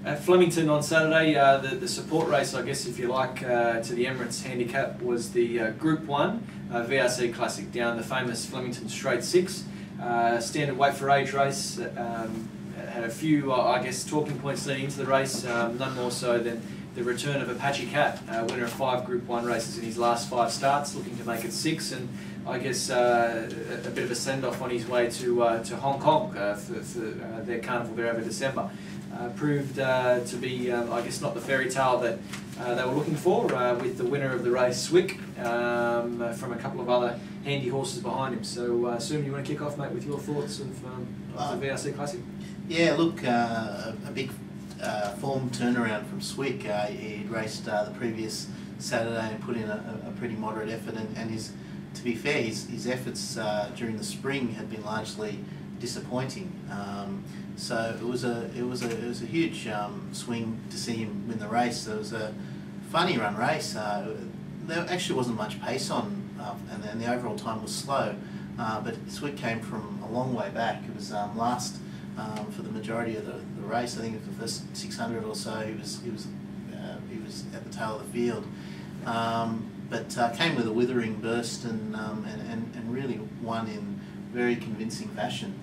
At Flemington on Saturday, the support race, I guess if you like, to the Emirates handicap was the Group 1 VRC CLASSIC down the famous Flemington Straight 6. Standard weight for age race. Had a few, I guess, talking points leading into the race, none more so than the return of Apache Cat, winner of 5 Group 1 races in his last 5 starts, looking to make it 6, and I guess a bit of a send-off on his way to Hong Kong for their carnival there over December. Proved to be, I guess, not the fairy tale that they were looking for, with the winner of the race, Swick, from a couple of other handy horses behind him. So, Soom, you want to kick off, mate, with your thoughts of the VRC Classic? Yeah, look, a big form turnaround from Swick. He'd raced the previous Saturday and put in a pretty moderate effort, and his, to be fair, his efforts during the spring had been largely disappointing. So it was a huge swing to see him win the race. It was a funny run race. There actually wasn't much pace on, and then the overall time was slow. But Swick came from a long way back. It was last for the majority of the race. I think it was the first 600 or so. He was at the tail of the field, but came with a withering burst and really won in very convincing fashion.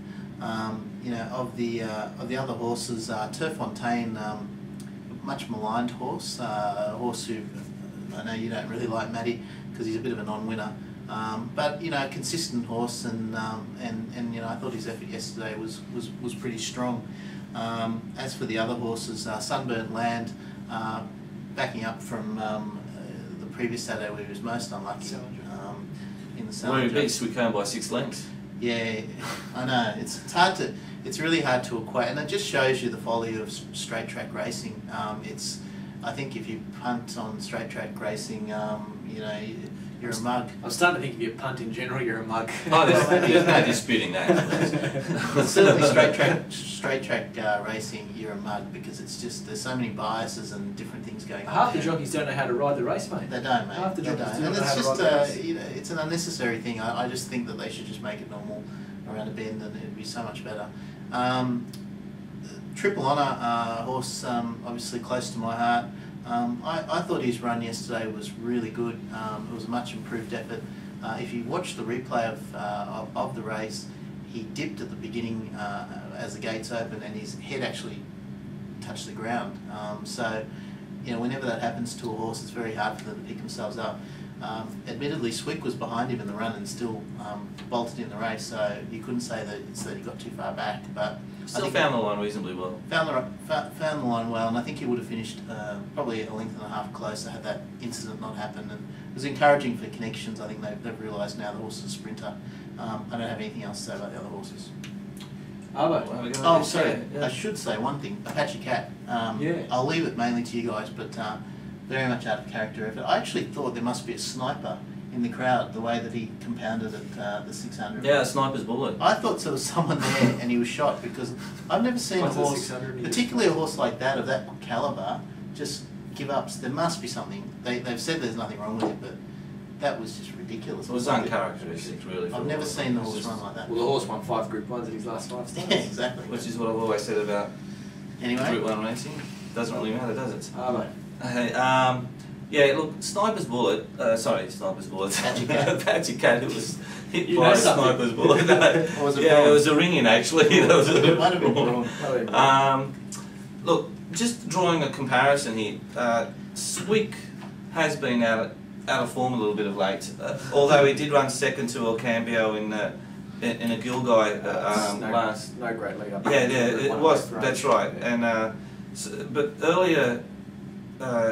You know, of the other horses, Turfontaine, much maligned horse, a horse who I know you don't really like, Matty, because he's a bit of a non-winner. But you know, consistent horse, and you know, I thought his effort yesterday was pretty strong. As for the other horses, Sunburnt Land, backing up from the previous Saturday where he was most unlucky in the Salinger. Where he beat Swick home by 6 lengths. Yeah, I know. It's really hard to equate, and it just shows you the folly of straight track racing. I think if you punt on straight track racing, you know, you're a mug. I'm starting to think if you punt in general, you're a mug. Oh, there's no disputing that. But certainly straight track racing, you're a mug, because it's just, there's so many biases and different things going on. Half the jockeys don't know how to ride the race, mate. They don't, mate. Half the jockeys don't and know it's how to just, ride the race. you know, it's an unnecessary thing. I just think that they should just make it normal around a bend, and it'd be so much better. Triple Honour horse, obviously close to my heart. I thought his run yesterday was really good. It was a much improved effort. If you watch the replay of the race, he dipped at the beginning as the gates opened, and his head actually touched the ground. So, you know, whenever that happens to a horse, it's very hard for them to pick themselves up. Admittedly, Swick was behind him in the run and still bolted in the race, so you couldn't say that it's that he got too far back. But Still found the line reasonably well. Found the line well, and I think he would have finished probably a length and a half closer had that incident not happened. And it was encouraging for connections. I think they've realised now the horse is a sprinter. I don't have anything else to say about the other horses. Arvo. Oh, sorry. Yeah. I should say one thing. Apache Cat. Yeah. I'll leave it mainly to you guys, but very much out of character effort. I actually thought there must be a sniper in the crowd, the way that he compounded at the 600. Yeah, a sniper's bullet. I thought there was someone there and he was shot, because I've never seen a horse, particularly a horse like that, of that calibre, just give up. There must be something. They've said there's nothing wrong with it, but that was just ridiculous. It was uncharacteristic, really. I've never seen the horse run like that. Well, the horse won 5 Group 1s in his last 5 starts. Yeah, exactly. Which is what I've always said about Group 1 racing. Doesn't really matter, does it? Arvo. Hey, yeah, look, Sniper's bullet, Sniper's bullet. Apache Cat, it was hit by a Sniper's bullet. Yeah, it was a ring-in, actually. It might have been wrong. Look, just drawing a comparison here, Swick has been out of form a little bit of late, although he did run second to El Cambio in a Gilgai last. No great lead up. Yeah, it was. That's right. And but earlier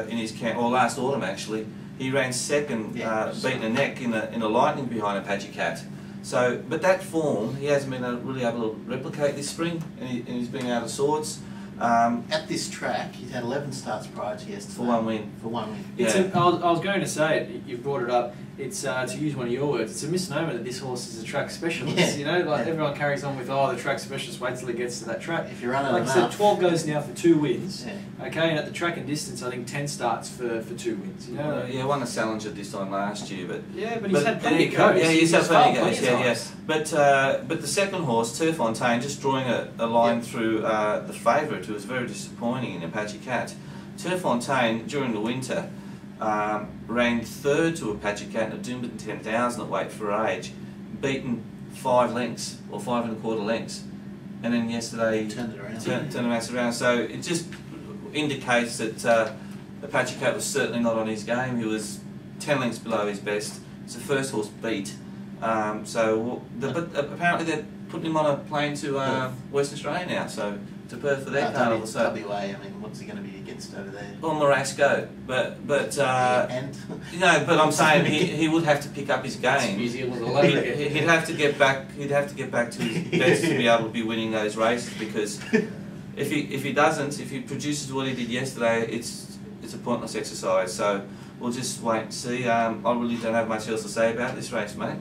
in his camp, or last autumn actually, he ran second, beating a neck in a lightning behind Apache Cat. So, but that form he hasn't been really able to replicate this spring, and he's been out of sorts. At this track, he'd had 11 starts prior to yesterday. For one win. For one win. Yeah. I was going to say it. You brought it up. it's to use one of your words, it's a misnomer that this horse is a track specialist. You know, like everyone carries on with, oh, the track specialist, wait till he gets to that track. If you're running like I said, 12 goes now for 2 wins. Okay, and at the track and distance, I think 10 starts for 2 wins. You know, yeah, won a Challenger this time last year, but he's had plenty of goes. Yeah, he's had plenty of goes. Yeah. But the second horse, Turfontaine, just drawing a line through the favourite, who was very disappointing in Apache Cat. Turfontaine during the winter ran third to Apache Cat in a Doomben 10,000 at weight for age, beaten 5 lengths or 5 1/4 lengths, and then yesterday turned it around. Turned around. So it just indicates that Apache Cat was certainly not on his game. He was 10 lengths below his best. It's the first horse beat. But apparently they're putting him on a plane to Western Australia now. So to Perth for that carnival. So WA, I mean, what's he going to be against over there? Or Marasco, but and you know, but I'm saying he would have to pick up his game. New Zealand all over again. He'd have to get back. He'd have to get back to his best to be able to be winning those races, because if he doesn't, if he produces what he did yesterday, it's a pointless exercise. So we'll just wait and see. I really don't have much else to say about this race, mate.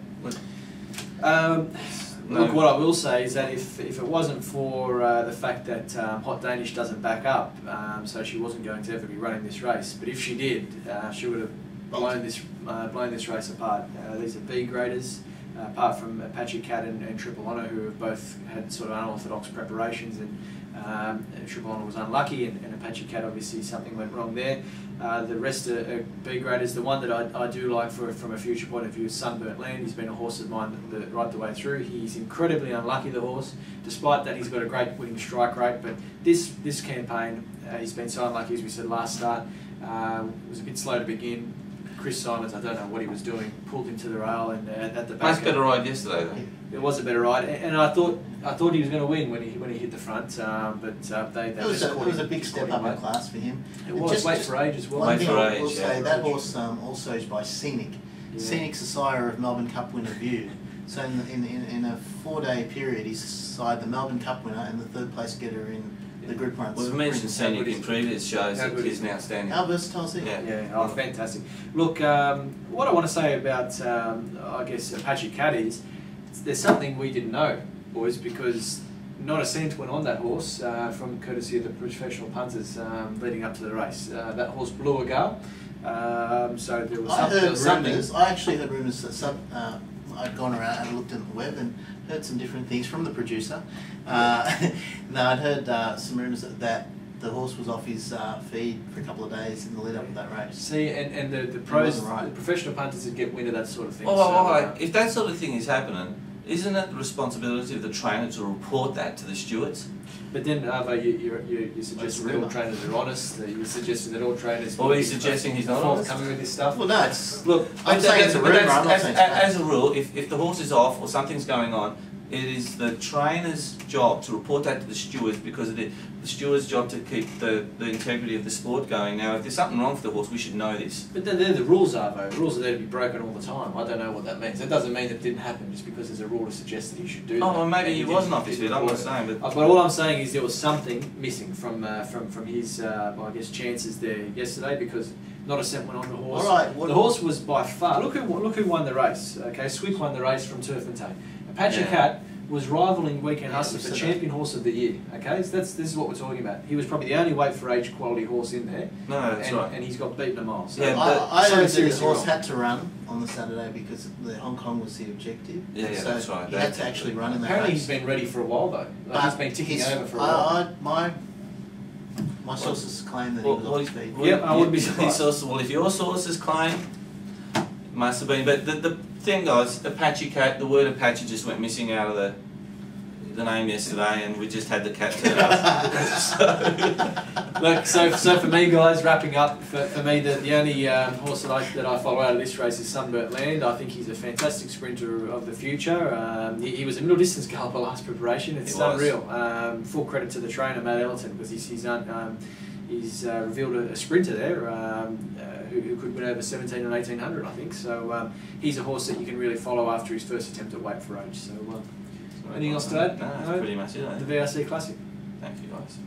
Look, what I will say is that if it wasn't for the fact that Hot Danish doesn't back up, so she wasn't going to ever be running this race, but if she did, she would have blown this race apart. These are B graders, apart from Apache Cat and Triple Honour, who have both had sort of unorthodox preparations, and Triple Honour was unlucky, and Apache Cat, obviously something went wrong there. The rest are B graders. The one that I do like from a future point of view is Sunburnt Land. He's been a horse of mine right the way through. He's incredibly unlucky, the horse. Despite that, he's got a great winning strike rate, but this campaign, he's been so unlucky, as we said last start. Was a bit slow to begin. Chris Simons, I don't know what he was doing, pulled him to the rail, and at the back. Much better ride yesterday, though. It was a better ride, and I thought he was going to win when he hit the front, but they it was a big step up in class for him. It was weight for age as well. One thing I will say, that horse also is by Scenic. Yeah. Scenic's the sire of Melbourne Cup winner View. So in a 4-day period, he's sired the Melbourne Cup winner and the 3rd place getter in the group runs. We've mentioned Scenic in previous shows that he's now standing. How versatile is he? Yeah, oh, fantastic. Look, what I want to say about, I guess, Apache Cat is, there's something we didn't know, boys, because not a cent went on that horse from courtesy of the professional punters leading up to the race. That horse blew a gale, so there was something. I actually heard rumours that I'd gone around and looked at the web and heard some different things from the producer. No, I'd heard some rumours that the horse was off his feed for a couple of days in the lead up to that race. See, and the pros, the professional punters would get wind of that sort of thing. If that sort of thing is happening, isn't it the responsibility of the trainer to report that to the stewards? But then, you're suggesting that all trainers are honest. You're suggesting that all trainers. Or he's suggesting he's not honest. Coming with this stuff. Well, no, it's, look. I'm saying it's a rumour. As a rule, if the horse is off or something's going on, it is the trainer's job to report that to the stewards, because the steward's job to keep the integrity of the sport going. Now, if there's something wrong with the horse, we should know this. But then the rules are, though. The rules are there to be broken all the time. I don't know what that means. That doesn't mean that it didn't happen just because there's a rule to suggest that you should do that. Oh, well, maybe he wasn't off his feet, I'm not saying. But all I'm saying is there was something missing from his, I guess, chances there yesterday, because not a cent went on the horse. All right, the horse was by far... Look who won the race. Okay, Swick won the race from Turfontaine. Apache Cat was rivaling Weekend Hustler for champion horse of the year. Okay, so this is what we're talking about. He was probably the only weight for age quality horse in there. No, that's right. And he's got beaten a mile. So yeah, I heard that his horse had to run on the Saturday because the Hong Kong was the objective. Yeah, so that's right. He had to actually run in that Apparently race. He's been ready for a while though. Like he's been ticking over for a while. My sources claim that he was off his feet. Yeah, I wouldn't be surprised. Well, if your sources claim, it must have been. But the thing, guys, Apache Cat, the word Apache just went missing out of the name yesterday, and we just had the cat turn up. Look, so for me, guys, wrapping up, for me, the only horse that I follow out of this race is Sunburnt Land. I think he's a fantastic sprinter of the future. He was a middle distance galloper last preparation. It's unreal. Full credit to the trainer, Matt Ellerton, because he's revealed a sprinter there who could win over 17 and 1800, I think. So he's a horse that you can really follow after his first attempt at weight for age. So anything else to add? No, that's pretty much it. The VRC Classic. Thank you, guys.